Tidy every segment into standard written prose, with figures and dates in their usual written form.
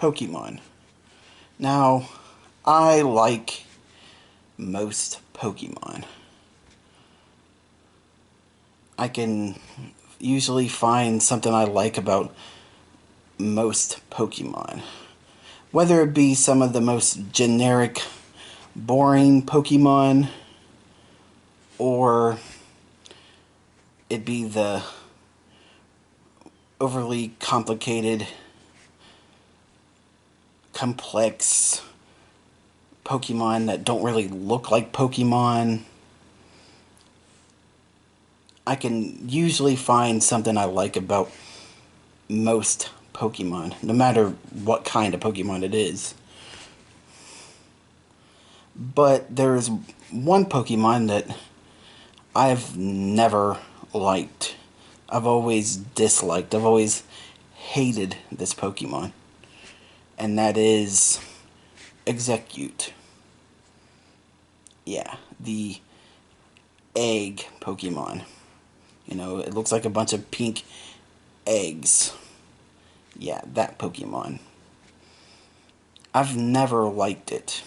Pokemon. Now, I like most Pokemon. I can usually find something I like about most Pokemon. Whether it be some of the most generic, boring Pokemon, or it be the overly complicated, complex Pokemon that don't really look like Pokemon. I can usually find something I like about most Pokemon, no matter what kind of Pokemon it is. But there's one Pokemon that I've never liked. I've always disliked. I've always hated this Pokemon. And that is Exeggcute. Yeah, the egg Pokemon. You know, it looks like a bunch of pink eggs. Yeah, that Pokemon. I've never liked it.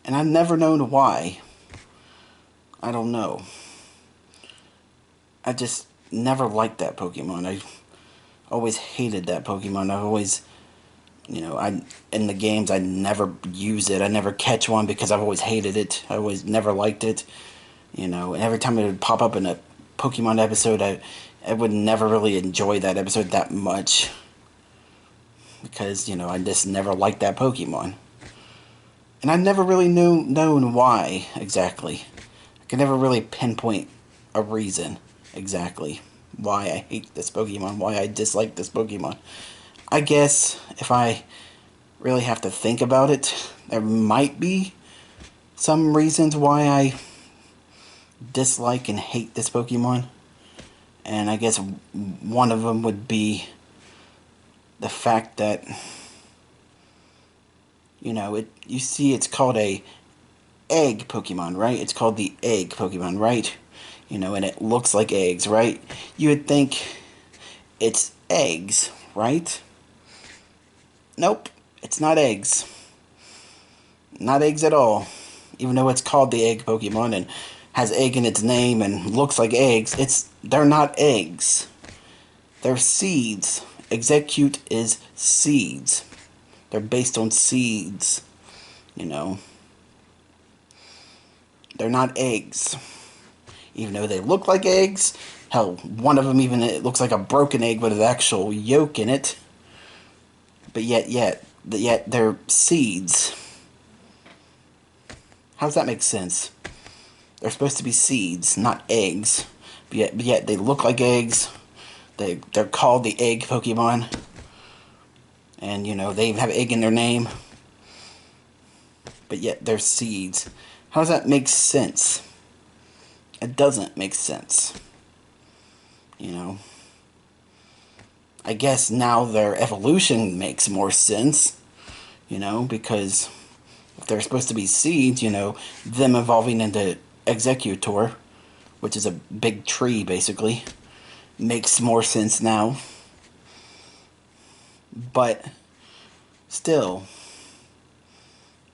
And I've never known why. I don't know. I just never liked that Pokemon. I always hated that Pokemon. I always, in the games, I never use it. I never catch one because I've always hated it. I always never liked it. And every time it would pop up in a Pokemon episode, I would never really enjoy that episode that much. Because, I just never liked that Pokemon. And I never really known why, exactly. I could never really pinpoint a reason, exactly, why I hate this Pokemon, why I dislike this Pokemon. I guess, if I really have to think about it, there might be some reasons why I dislike and hate this Pokemon. And I guess one of them would be the fact that, you see it's called a egg Pokemon, right? It's called the egg Pokemon, right? And it looks like eggs, right? You would think it's eggs, right? Nope, it's not eggs. Not eggs at all. Even though it's called the egg Pokemon and has egg in its name and looks like eggs, they're not eggs. They're seeds. Exeggcute is seeds. They're based on seeds, They're not eggs. Even though they look like eggs. Hell, one of them even, it looks like a broken egg with an actual yolk in it. But yet they're seeds. How does that make sense? They're supposed to be seeds, not eggs. But yet they look like eggs. They're called the egg Pokemon. And, they even have egg in their name. But yet they're seeds. How does that make sense? It doesn't make sense. I guess now their evolution makes more sense. Because if they're supposed to be seeds, them evolving into Exeggutor, which is a big tree, basically, makes more sense now. But still,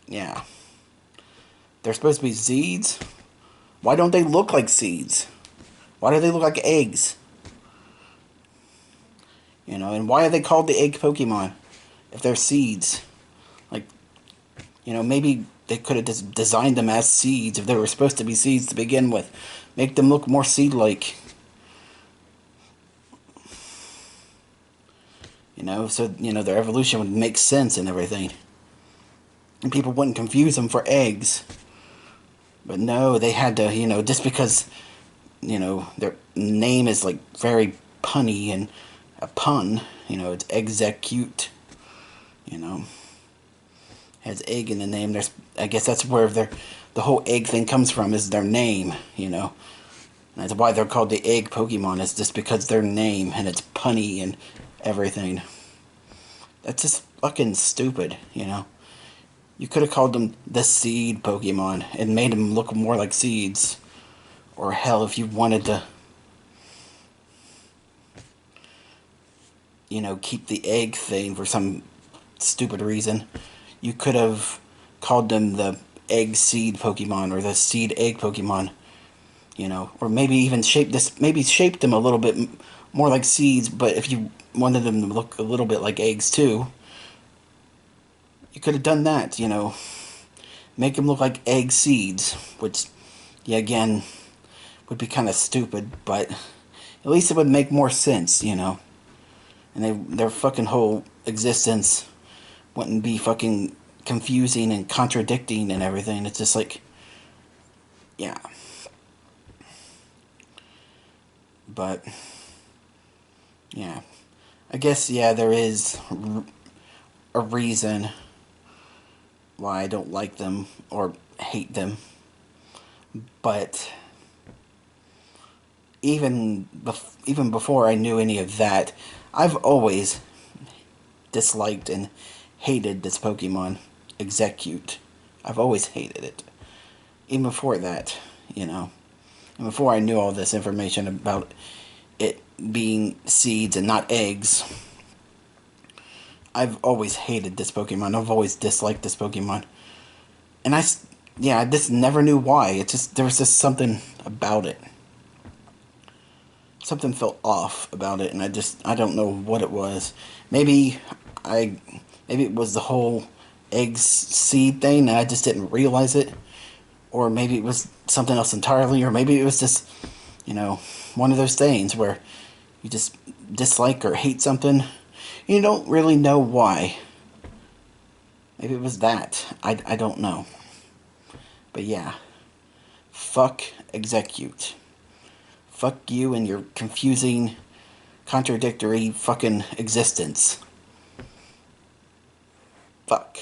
yeah. They're supposed to be seeds. Why don't they look like seeds? Why do they look like eggs? And why are they called the egg Pokemon if they're seeds? Like, maybe they could have just designed them as seeds if they were supposed to be seeds to begin with. Make them look more seed-like. So, their evolution would make sense and everything. And people wouldn't confuse them for eggs. But no, they had to, just because, their name is, like, very punny and a pun, it's Exeggcute, has egg in the name. I guess that's where the whole egg thing comes from, is their name, That's why they're called the egg Pokemon, it's just because their name, and it's punny and everything. That's just fucking stupid, You could have called them the seed Pokemon and made them look more like seeds. Or hell, if you wanted to, keep the egg thing for some stupid reason. You could have called them the egg seed Pokemon or the seed egg Pokemon, you know, or maybe even shaped them a little bit more like seeds. But if you wanted them to look a little bit like eggs too, you could have done that, you know, make them look like egg seeds, which, yeah, again, would be kind of stupid, but at least it would make more sense, you know. And their fucking whole existence wouldn't be fucking confusing and contradicting and everything. It's just like, yeah. But, yeah. I guess, yeah, there is a reason why I don't like them or hate them. But even before I knew any of that, I've always disliked and hated this Pokemon, Exeggcute. I've always hated it. Even before that, you know. And before I knew all this information about it being seeds and not eggs, I've always hated this Pokemon. I've always disliked this Pokemon. And yeah, I just never knew why. It just, there was just something about it. Something felt off about it, and I don't know what it was. Maybe I, maybe it was the whole egg seed thing, and I just didn't realize it. Or maybe it was something else entirely, or maybe it was just, you know, one of those things where you just dislike or hate something, and you don't really know why. Maybe it was that. I don't know. But yeah. Fuck Exeggcute. Fuck you and your confusing, contradictory fucking existence. Fuck.